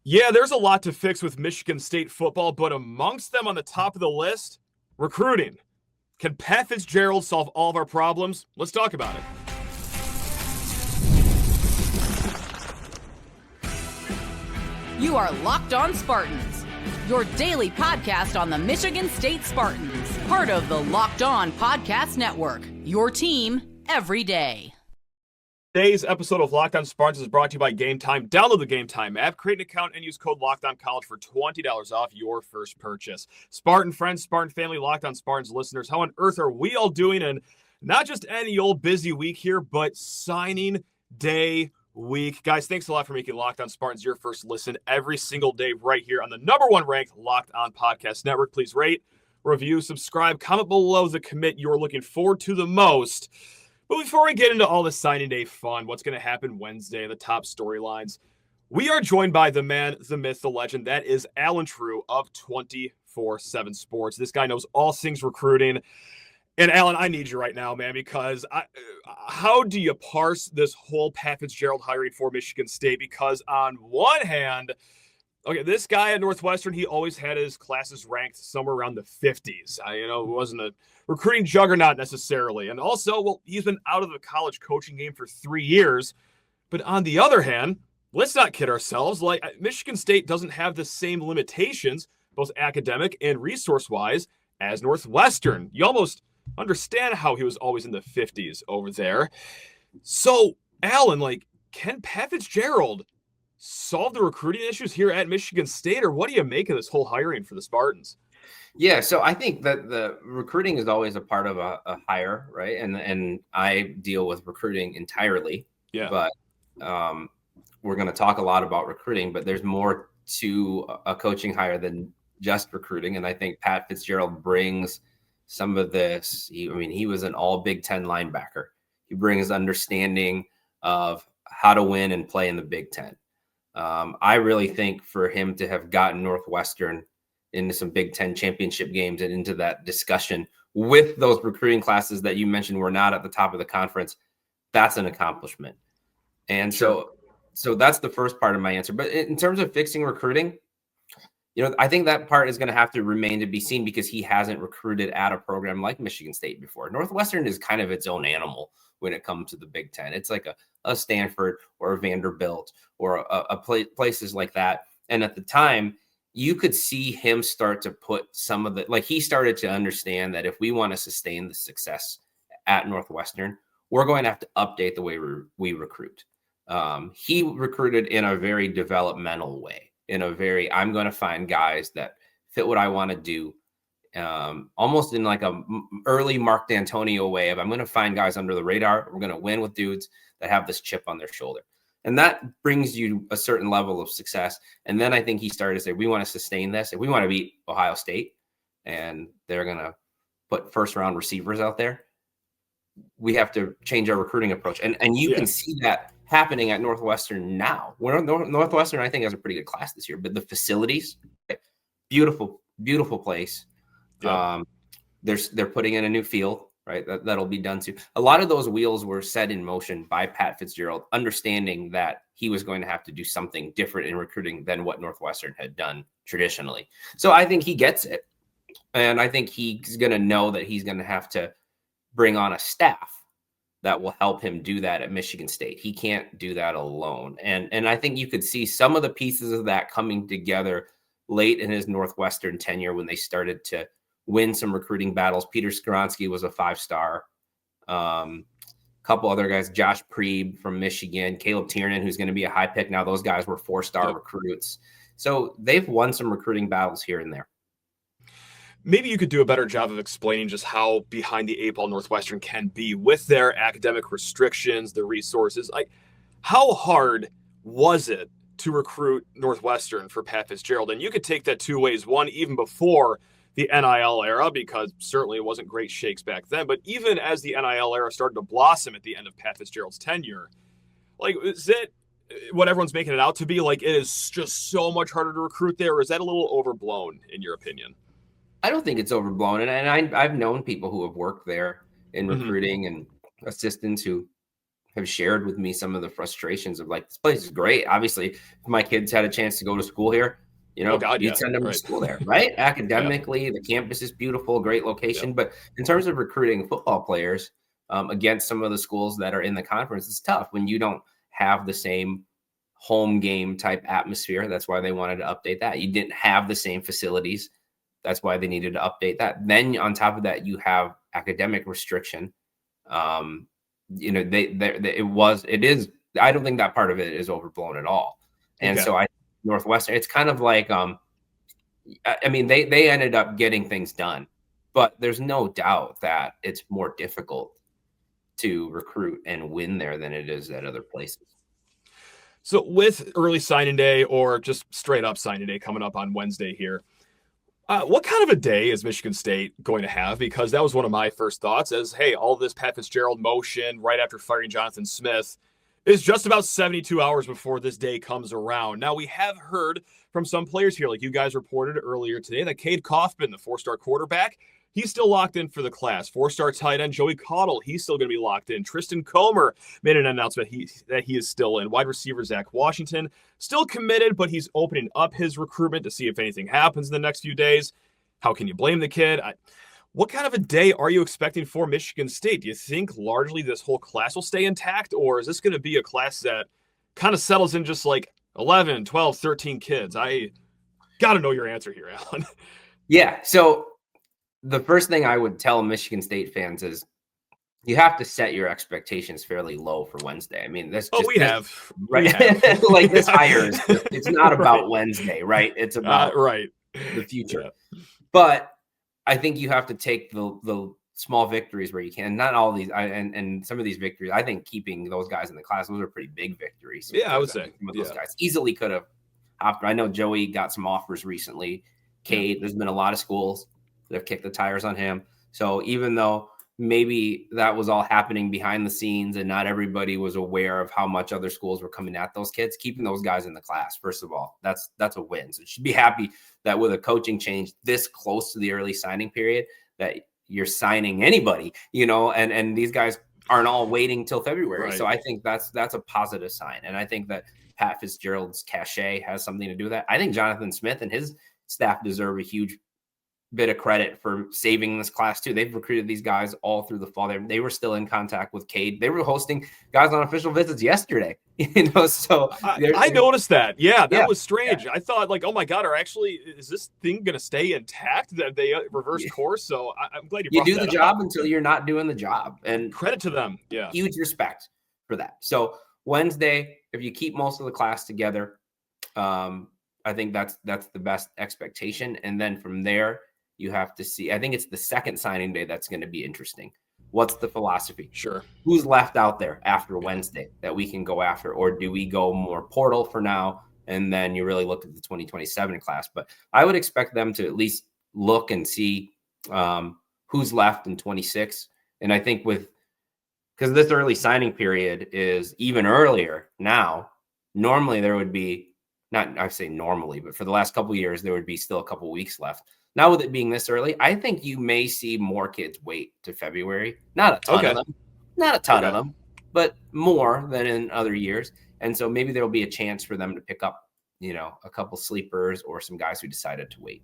Yeah, there's a lot to fix with Michigan State football, but amongst them on the top of the list, recruiting. Can Pat Fitzgerald solve all of our problems? Let's talk about it. You are Locked On Spartans, your daily podcast on the Michigan State Spartans, part of the Locked On Podcast Network, your team every day. Today's episode of Locked On Spartans is brought to you by Game Time. Download the Game Time app, create an account, and use code LOCKEDONCollege for $20 off your first purchase. Spartan friends, Spartan family, Locked On Spartans listeners, how on earth are we all doing? And not just any old busy week here, but signing day week. Guys, thanks a lot for making Locked On Spartans your first listen every single day right here on the number one ranked Locked On Podcast Network. Please rate, review, subscribe, comment below the commit you're looking forward to the most. But before we get into all the signing day fun, what's going to happen Wednesday, the top storylines, we are joined by the man, the myth, the legend. That is Allen Trieu of 24/7 Sports. This guy knows all things recruiting. And Allen, I need you right now, man, because how do you parse this whole Pat Fitzgerald hiring for Michigan State? Because on one hand, okay, this guy at Northwestern, he always had his classes ranked somewhere around the 50s. It wasn't a recruiting juggernaut necessarily. And also, well, he's been out of the college coaching game for 3 years. But on the other hand, let's not kid ourselves. Like, Michigan State doesn't have the same limitations, both academic and resource-wise, as Northwestern. You almost understand how he was always in the 50s over there. So, Allen, like, can Pat Fitzgerald solve the recruiting issues here at Michigan State, or what do you make of this whole hiring for the Spartans? Yeah, so I think that the recruiting is always a part of a hire, right? And I deal with recruiting entirely. Yeah. But we're going to talk a lot about recruiting, but there's more to a coaching hire than just recruiting. And I think Pat Fitzgerald brings some of this. He was an all Big Ten linebacker. He brings understanding of how to win and play in the Big Ten. I really think for him to have gotten Northwestern into some Big Ten championship games and into that discussion with those recruiting classes that you mentioned were not at the top of the conference, that's an accomplishment. And so that's the first part of my answer. But in terms of fixing recruiting, I think that part is going to have to remain to be seen because he hasn't recruited at a program like Michigan State before. Northwestern is kind of its own animal when it comes to the Big Ten. It's like a Stanford or a Vanderbilt or places like that. And at the time, you could see him start to put some of he started to understand that if we want to sustain the success at Northwestern, we're going to have to update the way we recruit. He recruited in a very developmental way, I'm going to find guys that fit what I want to do. Almost in like a early Mark D'Antonio way of I'm going to find guys under the radar. We're going to win with dudes that have this chip on their shoulder. And that brings you a certain level of success. And then I think he started to say, we want to sustain this. If we want to beat Ohio State and they're going to put first round receivers out there, we have to change our recruiting approach. And you can see that happening at Northwestern now. Northwestern, I think, has a pretty good class this year, but the facilities, beautiful, beautiful place. Yeah. They're putting in a new field, right? That'll be done too. A lot of those wheels were set in motion by Pat Fitzgerald, understanding that he was going to have to do something different in recruiting than what Northwestern had done traditionally. So I think he gets it. And I think he's going to know that he's going to have to bring on a staff that will help him do that at Michigan State. He can't do that alone. And I think you could see some of the pieces of that coming together late in his Northwestern tenure when they started to win some recruiting battles. Peter Skoronsky was a 5-star. Couple other guys, Josh Preeb from Michigan, Caleb Tiernan, who's going to be a high pick. Now those guys were 4-star recruits. So they've won some recruiting battles here and there. Maybe you could do a better job of explaining just how behind the eight ball Northwestern can be with their academic restrictions, the resources. How hard was it to recruit Northwestern for Pat Fitzgerald? And you could take that two ways. One, even before the NIL era, because certainly it wasn't great shakes back then, but even as the NIL era started to blossom at the end of Pat Fitzgerald's tenure, is it what everyone's making it out to be? It is just so much harder to recruit there, or is that a little overblown in your opinion? I don't think it's overblown. And I've known people who have worked there in recruiting and assistants who have shared with me some of the frustrations of like, this place is great. Obviously, if my kids had a chance to go to school here, you'd send them to school there, right? Academically, the campus is beautiful, great location. But in terms of recruiting football players against some of the schools that are in the conference, it's tough when you don't have the same home game type atmosphere. That's why they wanted to update that. You didn't have the same facilities. That's why they needed to update that. Then on top of that, you have academic restriction. It is. I don't think that part of it is overblown at all. And so Northwestern, it's kind of like, they ended up getting things done, but there's no doubt that it's more difficult to recruit and win there than it is at other places. So with early signing day or just straight up signing day coming up on Wednesday here, what kind of a day is Michigan State going to have? Because that was one of my first thoughts as, hey, all this Pat Fitzgerald motion right after firing Jonathan Smith is just about 72 hours before this day comes around. Now, we have heard from some players here, like you guys reported earlier today, that Cade Coffman, the 4-star quarterback, he's still locked in for the class. 4-star tight end Joey Caudle, he's still going to be locked in. Tristan Comer made an announcement that he is still in. Wide receiver Zach Washington, still committed, but he's opening up his recruitment to see if anything happens in the next few days. How can you blame the kid? What kind of a day are you expecting for Michigan State? Do you think largely this whole class will stay intact, or is this going to be a class that kind of settles in just like 11, 12, 13 kids? I got to know your answer here, Alan. Yeah, so the first thing I would tell Michigan State fans is you have to set your expectations fairly low for Wednesday. I mean, that's just we have. Like this hire is it's not about Wednesday, right? It's about the future. Yeah. But I think you have to take the small victories where you can. Not all these, and some of these victories, I think keeping those guys in the class, those are pretty big victories. Yeah, I would say some of those guys easily could have opted. I know Joey got some offers recently. Cade, there's been a lot of schools that have kicked the tires on him. So even though maybe that was all happening behind the scenes and not everybody was aware of how much other schools were coming at those kids, keeping those guys in the class, first of all, that's a win. So you should be happy that with a coaching change this close to the early signing period, that you're signing anybody, and these guys aren't all waiting till February. Right. So I think that's a positive sign. And I think that Pat Fitzgerald's cachet has something to do with that. I think Jonathan Smith and his staff deserve a huge bit of credit for saving this class too. They've recruited these guys all through the fall. They were still in contact with Cade. They were hosting guys on official visits yesterday. So I noticed that. Yeah, that was strange. Yeah. I thought like, oh my God, is this thing going to stay intact? That they reversed course. So I'm glad you do the job until you're not doing the job. And credit to them. Yeah, huge respect for that. So Wednesday, if you keep most of the class together, I think that's the best expectation. And then from there, you have to see. I think it's the second signing day that's going to be interesting. What's the philosophy? Sure. Who's left out there after Wednesday that we can go after? Or do we go more portal for now? And then you really look at the 2027 class. But I would expect them to at least look and see who's left in 26. And I think because this early signing period is even earlier now, normally there would be, not I say normally, but for the last couple of years, there would be still a couple of weeks left. Now with it being this early, I think you may see more kids wait to February. Not a ton of them, but more than in other years. And so maybe there'll be a chance for them to pick up, a couple sleepers or some guys who decided to wait.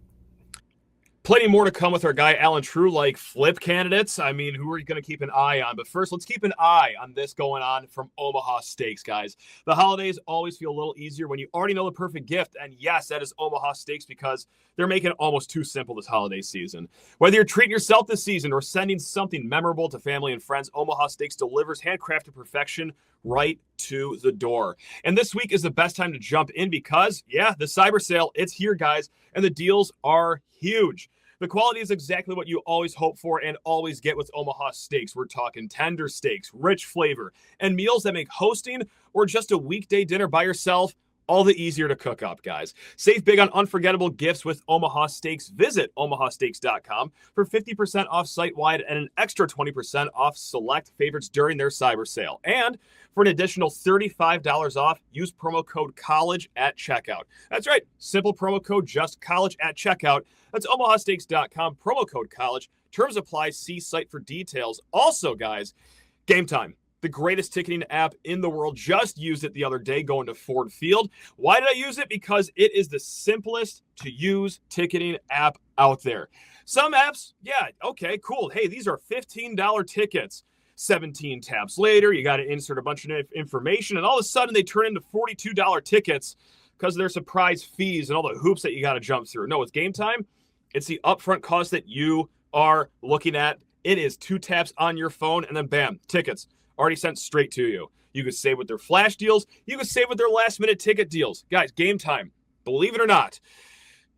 Plenty more to come with our guy, Allen Trieu, like flip candidates. I mean, who are you going to keep an eye on? But first, let's keep an eye on this going on from Omaha Steaks, guys. The holidays always feel a little easier when you already know the perfect gift. And yes, that is Omaha Steaks because they're making it almost too simple this holiday season. Whether you're treating yourself this season or sending something memorable to family and friends, Omaha Steaks delivers handcrafted perfection right to the door. And this week is the best time to jump in because, the cyber sale, it's here, guys, and the deals are huge. The quality is exactly what you always hope for and always get with Omaha Steaks. We're talking tender steaks, rich flavor, and meals that make hosting or just a weekday dinner by yourself all the easier to cook up, guys. Save big on unforgettable gifts with Omaha Steaks. Visit omahasteaks.com for 50% off site-wide and an extra 20% off select favorites during their cyber sale. And for an additional $35 off, use promo code COLLEGE at checkout. That's right, simple promo code just COLLEGE at checkout. That's omahasteaks.com, promo code COLLEGE. Terms apply, see site for details. Also, guys, Game Time. the greatest ticketing app in the world. Just used it the other day going to Ford Field. Why did I use it? Because it is the simplest to use ticketing app out there. Some apps, yeah, okay, cool. Hey, these are $15 tickets. 17 taps later, you got to insert a bunch of information, and all of a sudden they turn into $42 tickets because of their surprise fees and all the hoops that you got to jump through. No, with Game Time, it's the upfront cost that you are looking at. It is 2 taps on your phone, and then bam, tickets already sent straight to you. You can save with their flash deals. You can save with their last-minute ticket deals. Guys, Game Time, believe it or not,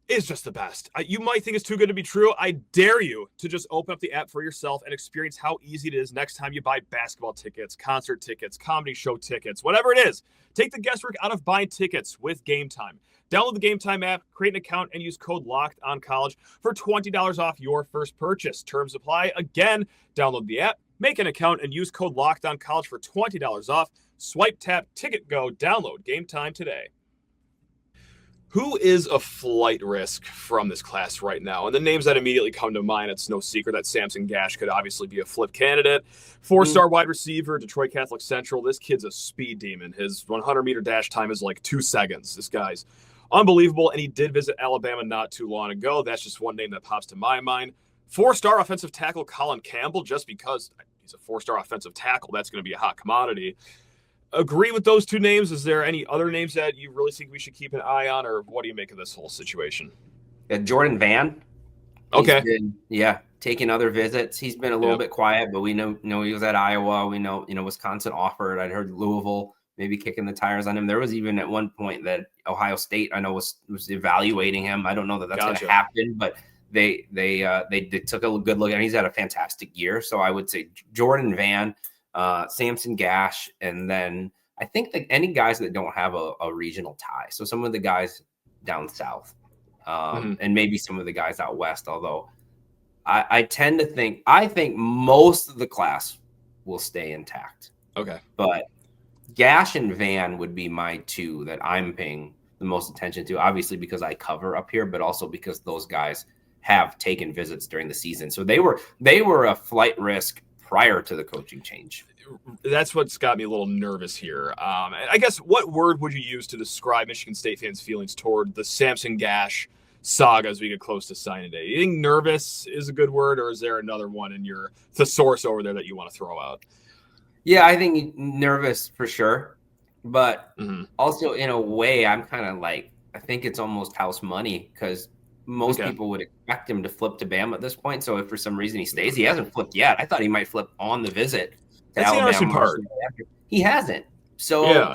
is just the best. You might think it's too good to be true. I dare you to just open up the app for yourself and experience how easy it is next time you buy basketball tickets, concert tickets, comedy show tickets, whatever it is. Take the guesswork out of buying tickets with Game Time. Download the Game Time app, create an account, and use code LOCKEDONCollege for $20 off your first purchase. Terms apply. Again, download the app, make an account, and use code LOCKEDONCollege for $20 off. Swipe, tap, ticket, go. Download Game Time today. Who is a flight risk from this class right now? And the names that immediately come to mind, it's no secret that Samson Gash could obviously be a flip candidate. 4-star wide receiver, Detroit Catholic Central. This kid's a speed demon. His 100-meter dash time is like 2 seconds. This guy's unbelievable, and he did visit Alabama not too long ago. That's just one name that pops to my mind. 4-star offensive tackle Colin Campbell, just because he's a 4-star offensive tackle, that's going to be a hot commodity. Agree with those 2 names? Is there any other names that you really think we should keep an eye on, or what do you make of this whole situation? Jordan Van. Okay. Taking other visits. He's been a little bit quiet, but we know he was at Iowa. We know, Wisconsin offered. I'd heard Louisville maybe kicking the tires on him. There was even at one point that Ohio State, I know, was evaluating him. I don't know that that's going to happen, but they took a good look at him. He's had a fantastic year. So I would say Jordan Van, Samson Gash, and then I think that any guys that don't have a regional tie. So some of the guys down south, and maybe some of the guys out west, although I tend to think most of the class will stay intact. Okay. But Gash and Van would be my 2 that I'm paying the most attention to, obviously because I cover up here, but also because those guys have taken visits during the season. So they were a flight risk prior to the coaching change. That's what's got me a little nervous here. I guess, what word would you use to describe Michigan State fans' feelings toward the Samson Gash saga as we get close to signing day? You think nervous is a good word, or is there another one in your thesaurus over there that you want to throw out? Yeah, I think nervous for sure. But also, in a way, I'm kind of like, I think it's almost house money, because most people would expect him to flip to Bama at this point. So if for some reason he stays, he hasn't flipped yet. I thought he might flip on the visit to Alabama. That's the interesting part. He hasn't. So,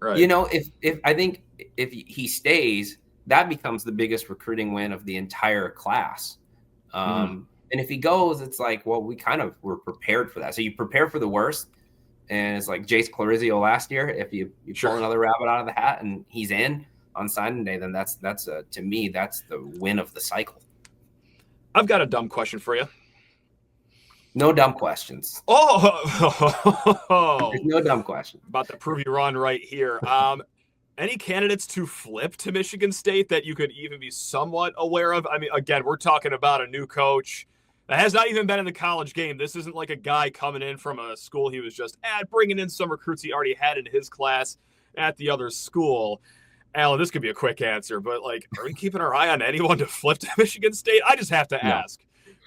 if I think if he stays, that becomes the biggest recruiting win of the entire class. And if he goes, it's like, well, we kind of were prepared for that. So you prepare for the worst. And it's like Jace Clarizio last year. If you pull another rabbit out of the hat and he's in on signing day, then that's to me, that's the win of the cycle. I've got a dumb question for you. No dumb questions. Oh, there's no dumb question. About to prove you wrong right here. Any candidates to flip to Michigan State that you could even be somewhat aware of? I mean, again, we're talking about a new coach that has not even been in the college game. This isn't like a guy coming in from a school he was just at, bringing in some recruits he already had in his class at the other school. Alan, this could be a quick answer, but like, are we keeping our eye on anyone to flip to Michigan State? I just have to ask.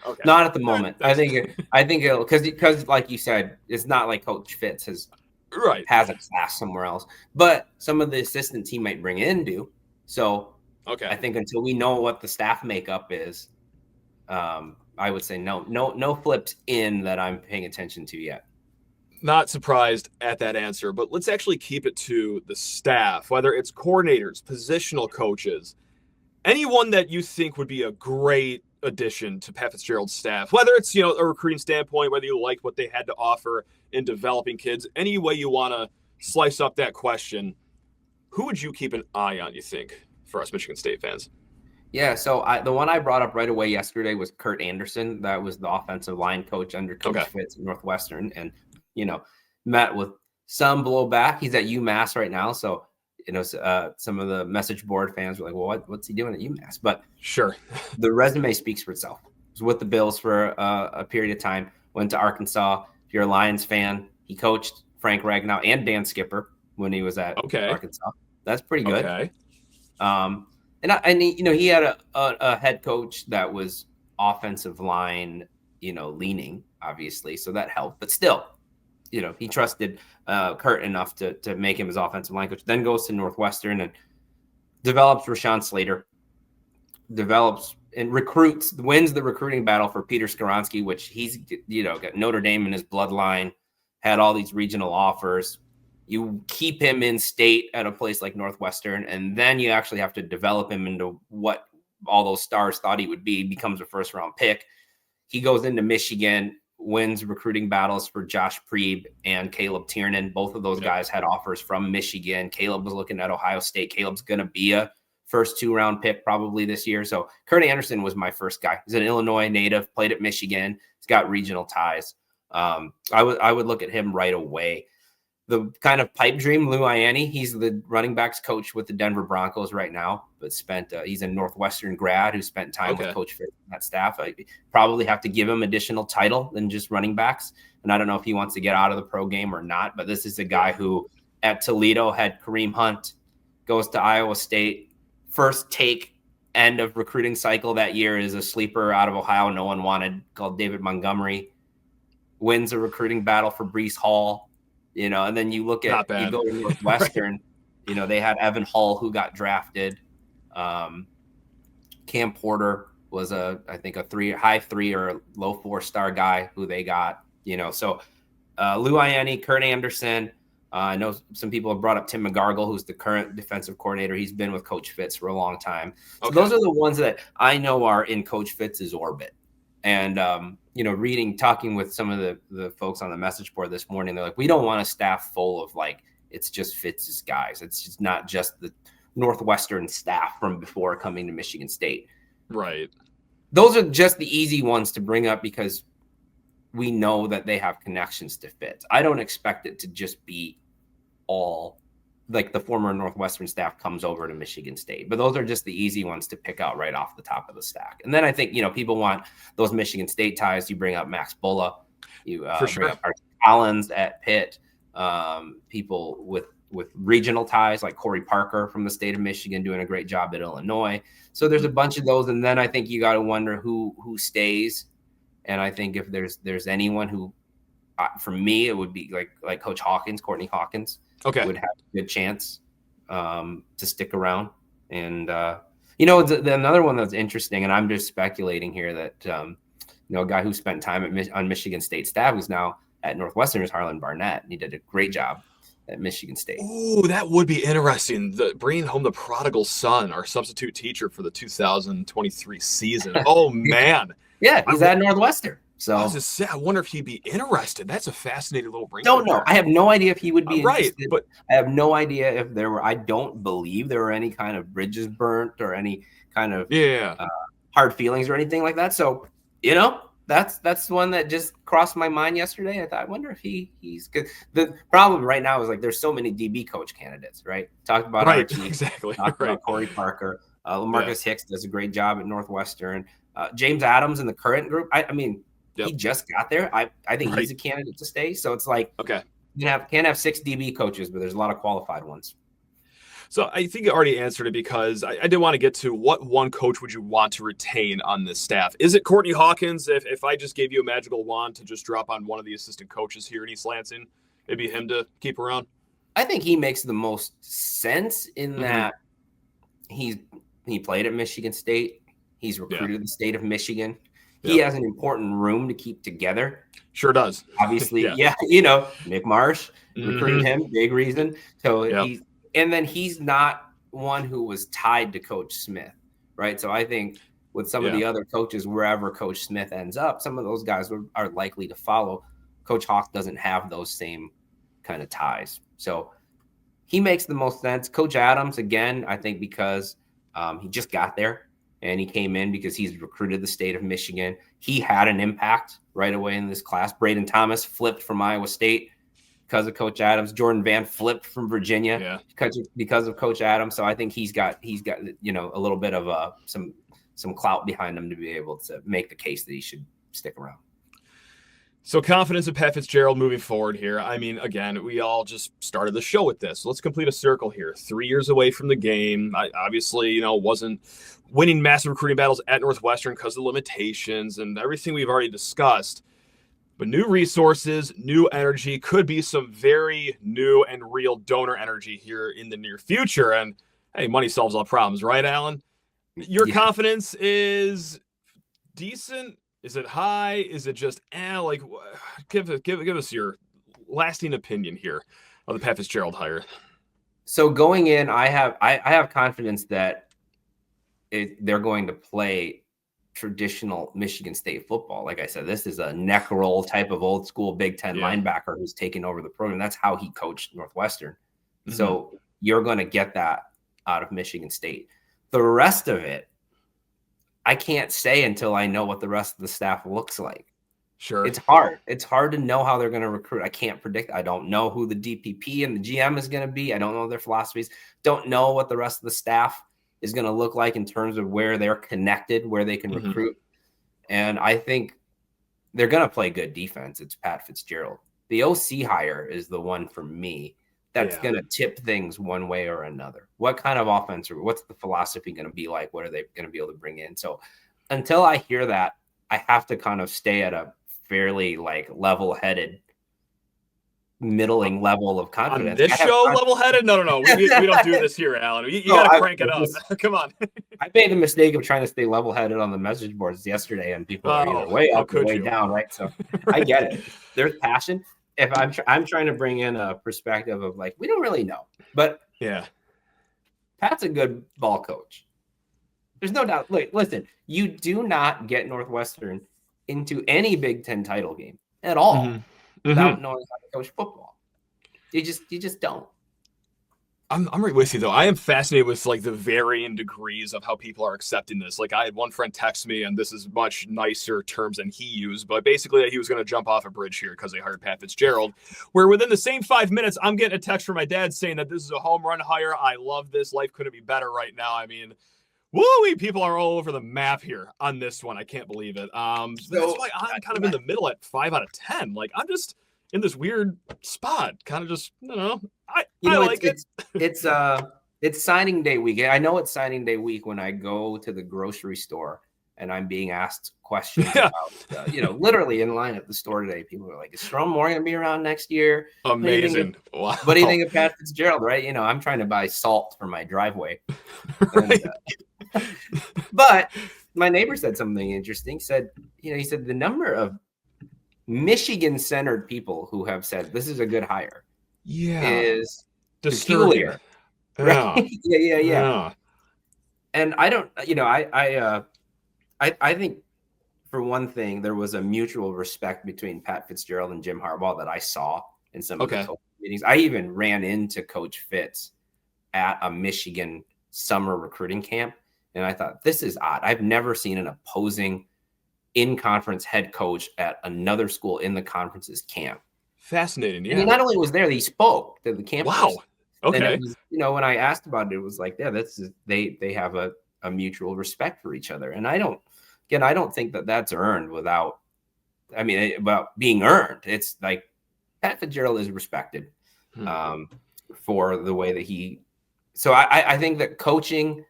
Okay. Not at the moment. I think it'll because like you said, it's not like Coach Fitz has a class somewhere else, but some of the assistants he might bring in do. So I think until we know what the staff makeup is, I would say no flips in that I'm paying attention to yet. Not surprised at that answer, but let's actually keep it to the staff, whether it's coordinators, positional coaches, anyone that you think would be a great addition to Pat Fitzgerald's staff, whether it's, a recruiting standpoint, whether you liked what they had to offer in developing kids, any way you want to slice up that question, who would you keep an eye on, you think, for us Michigan State fans? Yeah, so the one I brought up right away yesterday was Kurt Anderson. That was the offensive line coach under Coach Fitz at Northwestern, and met with some blowback. He's at UMass right now, so some of the message board fans were like, "Well, what's he doing at UMass?" But sure, the resume speaks for itself. He was with the Bills for a period of time. Went to Arkansas. If you're a Lions fan, He coached Frank Ragnow and Dan Skipper when he was at Arkansas. That's pretty good. Okay. He had a head coach that was offensive line, leaning, obviously, so that helped. But still, he trusted Kurt enough to make him his offensive line coach. Then goes to Northwestern and develops Rashawn Slater, develops and wins the recruiting battle for Peter Skoronsky, which he's got Notre Dame in his bloodline, had all these regional offers. You keep him in state at a place like Northwestern, and then you actually have to develop him into what all those stars thought he would be. He becomes a first-round pick. He goes into Michigan, wins recruiting battles for Josh Priebe and Caleb Tiernan. Both of those guys had offers from Michigan. Caleb was looking at Ohio State. Caleb's going to be a first 2-round pick probably this year. So Kurt Anderson was my first guy. He's an Illinois native, played at Michigan. He's got regional ties. I would look at him right away. The kind of pipe dream, Lou Ianni, he's the running backs coach with the Denver Broncos right now, but he's a Northwestern grad who spent time with Coach Fitz and that staff. I probably have to give him additional title than just running backs. And I don't know if he wants to get out of the pro game or not, but this is a guy who at Toledo had Kareem Hunt, goes to Iowa State. First take end of recruiting cycle that year is a sleeper out of Ohio no one wanted, called David Montgomery. Wins a recruiting battle for Breece Hall. And then you look at, you go to Northwestern, right. They had Evan Hull who got drafted. Cam Porter was I think a high 3 or low 4-star guy who they got, So Lou Ianni, Kurt Anderson. I know some people have brought up Tim McGargle, who's the current defensive coordinator. He's been with Coach Fitz for a long time. So those are the ones that I know are in Coach Fitz's orbit. And, talking with some of the folks on the message board this morning, they're like, we don't want a staff full of it's just Fitz's guys. It's just not just the Northwestern staff from before coming to Michigan State. Right. Those are just the easy ones to bring up because we know that they have connections to Fitz. I don't expect it to just be all the former Northwestern staff comes over to Michigan State, but those are just the easy ones to pick out right off the top of the stack. And then I think, people want those Michigan State ties. You bring up Max Bulla, bring up Archie Collins at Pitt, people with regional ties like Corey Parker from the state of Michigan doing a great job at Illinois. So there's a bunch of those. And then I think you got to wonder who stays. And I think if there's anyone who, for me, it would be like Coach Hawkins, Courtney Hawkins. Would have a good chance to stick around. And, another one that's interesting, and I'm just speculating here that, a guy who spent time on Michigan State staff who's now at Northwestern is Harlan Barnett. And he did a great job at Michigan State. Oh, that would be interesting. Bringing home the prodigal son, our substitute teacher for the 2023 season. Oh, man. Yeah, he's at Northwestern. So I was just saying, I wonder if he'd be interested. That's a fascinating little bring. Don't know. I have no idea if he would be right, interested. but I have no idea if there were. I don't believe there were any kind of bridges burnt or any kind of hard feelings or anything like that. So that's one that just crossed my mind yesterday. I thought, I wonder if he's good. The problem right now is there's so many DB coach candidates. Right? Talked about Archie, exactly. Talked about Corey Parker. Lamarcus Hicks does a great job at Northwestern. James Adams in the current group. I mean. He just got there. I think he's a candidate to stay. So it's you can't have 6 DB coaches, but there's a lot of qualified ones. So I think you already answered it because I did want to get to what one coach would you want to retain on this staff? Is it Courtney Hawkins? If I just gave you a magical wand to just drop on one of the assistant coaches here in East Lansing, it'd be him to keep around? I think he makes the most sense in that he played at Michigan State. He's recruited the state of Michigan. He has an important room to keep together. Sure does. Obviously, Nick Marsh recruited him, big reason. So he's not one who was tied to Coach Smith, right? So I think with some of the other coaches, wherever Coach Smith ends up, some of those guys are likely to follow. Coach Hawk doesn't have those same kind of ties. So he makes the most sense. Coach Adams, again, I think because he just got there. And he came in because he's recruited the state of Michigan. He had an impact right away in this class. Braden Thomas flipped from Iowa State because of Coach Adams. Jordan Vann flipped from Virginia because of Coach Adams. So I think he's got a little bit of some clout behind him to be able to make the case that he should stick around. So confidence in Pat Fitzgerald moving forward here. I mean, again, we all just started the show with this. Let's complete a circle here. 3 years away from the game. I obviously, wasn't winning massive recruiting battles at Northwestern because of the limitations and everything we've already discussed. But new resources, new energy, could be some very new and real donor energy here in the near future. And hey, money solves all problems, right, Alan? Your confidence is decent. Is it high? Is it just give us your lasting opinion here of the Pat Fitzgerald hire. So going in, I have confidence that they're going to play traditional Michigan State football. Like I said, this is a neck roll type of old school Big Ten linebacker who's taken over the program. That's how he coached Northwestern. Mm-hmm. So you're going to get that out of Michigan State. The rest of it, I can't say until I know what the rest of the staff looks like. Sure. It's hard. It's hard to know how they're going to recruit. I can't predict. I don't know who the DPP and the GM is going to be. I don't know their philosophies. Don't know what the rest of the staff is going to look like in terms of where they're connected, where they can recruit. And I think they're going to play good defense. It's Pat Fitzgerald. The OC hire is the one for me that's going to tip things one way or another. What kind of offense or what's the philosophy going to be like? What are they going to be able to bring in? So until I hear that, I have to kind of stay at a fairly level-headed, middling level of confidence. On this show, level-headed? No. We don't do this here, Alan. You got to crank it up. Come on. I made the mistake of trying to stay level-headed on the message boards yesterday, and people are either way up or way down, right? So I get it. There's passion. If I'm trying to bring in a perspective of we don't really know, but Pat's a good ball coach. There's no doubt. Listen, you do not get Northwestern into any Big Ten title game at all without knowing how to coach football. You just don't. I'm right with you though. I am fascinated with the varying degrees of how people are accepting this. I had one friend text me, and this is much nicer terms than he used, but basically he was going to jump off a bridge here because they hired Pat Fitzgerald, where within the same 5 minutes, I'm getting a text from my dad saying that this is a home run hire. I love this. Life couldn't be better right now. I mean, woo-wee, people are all over the map here on this one. I can't bbelieve it. That's why I'm kind of in the middle at 5 out of 10. I'm just in this weird spot, kind of just, I like it. It's signing day week. I know it's signing day week when I go to the grocery store and I'm being asked questions about, literally in line at the store today. People are like, is Strom Moore going to be around next year? Amazing. What do you think of Pat Fitzgerald, right? I'm trying to buy salt for my driveway. Right. But my neighbor said something interesting. He said the number of Michigan-centered people who have said this is a good hire is peculiar. Right? Yeah. And I don't, I think for one thing, there was a mutual respect between Pat Fitzgerald and Jim Harbaugh that I saw in some of the coach meetings. I even ran into Coach Fitz at a Michigan summer recruiting camp, and I thought, this is odd. I've never seen an opposing in-conference head coach at another school in the conference's camp. Fascinating, yeah. And he not only was there, he spoke to the campus. Wow. Okay. And it was, when I asked about it, it was they have a mutual respect for each other. And I don't think that that's earned about being earned. It's Pat Fitzgerald is respected for the way that he. So I think that coaching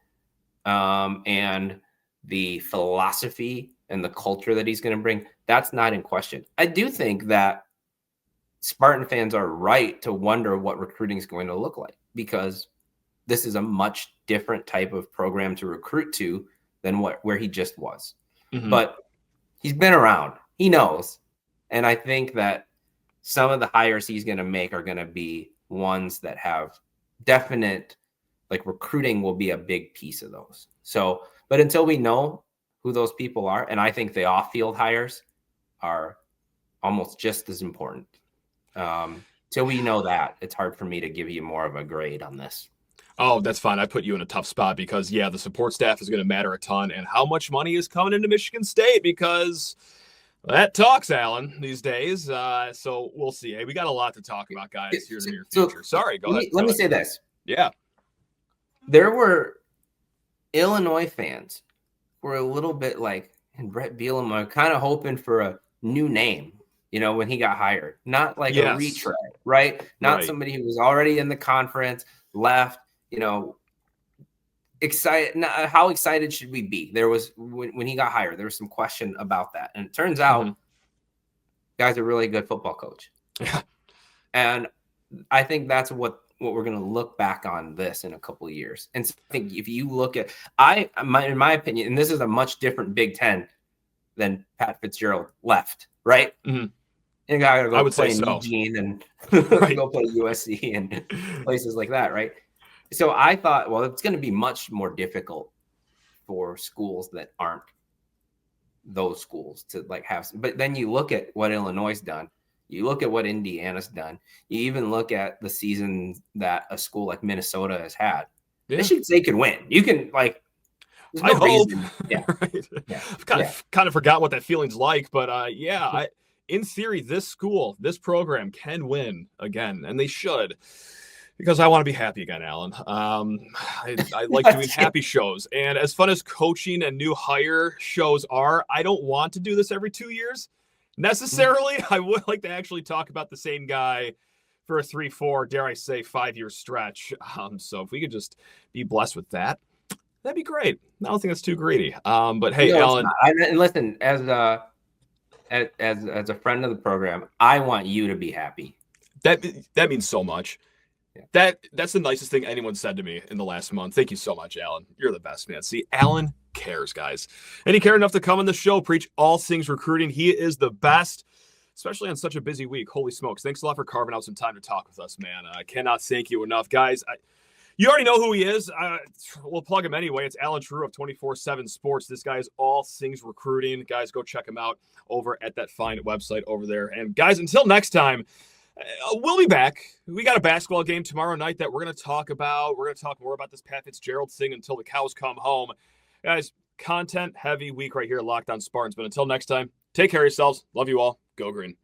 and the philosophy and the culture that he's going to bring, that's not in question. I do think that Spartan fans are right to wonder what recruiting is going to look like, because this is a much different type of program to recruit to than where he just was. But he's been around. He knows. And I think that some of the hires he's going to make are going to be ones that have definite, recruiting will be a big piece of those. So, but until we know who those people are, and I think the off-field hires are almost just as important. Till we know that, it's hard for me to give you more of a grade on this. Oh, that's fine. I put you in a tough spot because, the support staff is going to matter a ton, and how much money is coming into Michigan State, because that talks, Alan, these days. So we'll see. Hey, we got a lot to talk about, guys, here in the near future. Sorry, go ahead. Let me say this. Yeah. There were Illinois fans who were a little bit and Brett Bielema kind of hoping for a new name, when he got hired, not like Yes. a retread, right? Not Right. somebody who was already in the conference, left, excited. How excited should we be? There was, when he got hired, there was some question about that. And it turns out guy's a really good football coach. Yeah. And I think that's what we're going to look back on this in a couple of years. And so I think if you look at, in my opinion, and this is a much different Big Ten than Pat Fitzgerald left, right? Mm-hmm. And I gotta I go would play say in so. Eugene and Right. go play USC and places like that, right? So I thought, well, it's going to be much more difficult for schools that aren't those schools to like have. But then you look at what Illinois has done. You look at what Indiana's done. You even look at the season that a school like Minnesota has had. Yeah. They could win. You can like. I hope. Yeah. Right. Yeah. I've kind of forgot what that feeling's like, but in theory, this program can win again, and they should, because I want to be happy again, Alan. I like doing happy shows, and as fun as coaching and new hire shows are, I don't want to do this every 2 years necessarily. I would like to actually talk about the same guy for a 3-4, dare I say, 5-year stretch. So if we could just be blessed with that, that'd be great. I don't think that's too greedy. But hey, Alan, and listen, as a friend of the program, I want you to be happy. That means so much. Yeah. That's the nicest thing anyone said to me in the last month. Thank you so much, Alan. You're the best, man. See, Alan cares, guys. And he cared enough to come on the show, preach all things recruiting. He is the best, especially on such a busy week. Holy smokes. Thanks a lot for carving out some time to talk with us, man. I cannot thank you enough. Guys, you already know who he is. We'll plug him anyway. It's Allen Trieu of 24/7 Sports. This guy is all things recruiting. Guys, go check him out over at that fine website over there. And guys, until next time, we'll be back. We got a basketball game tomorrow night that we're going to talk about. We're going to talk more about this Pat Fitzgerald thing until the cows come home. Guys, content heavy week right here at Locked On Spartans. But until next time, take care of yourselves. Love you all. Go Green.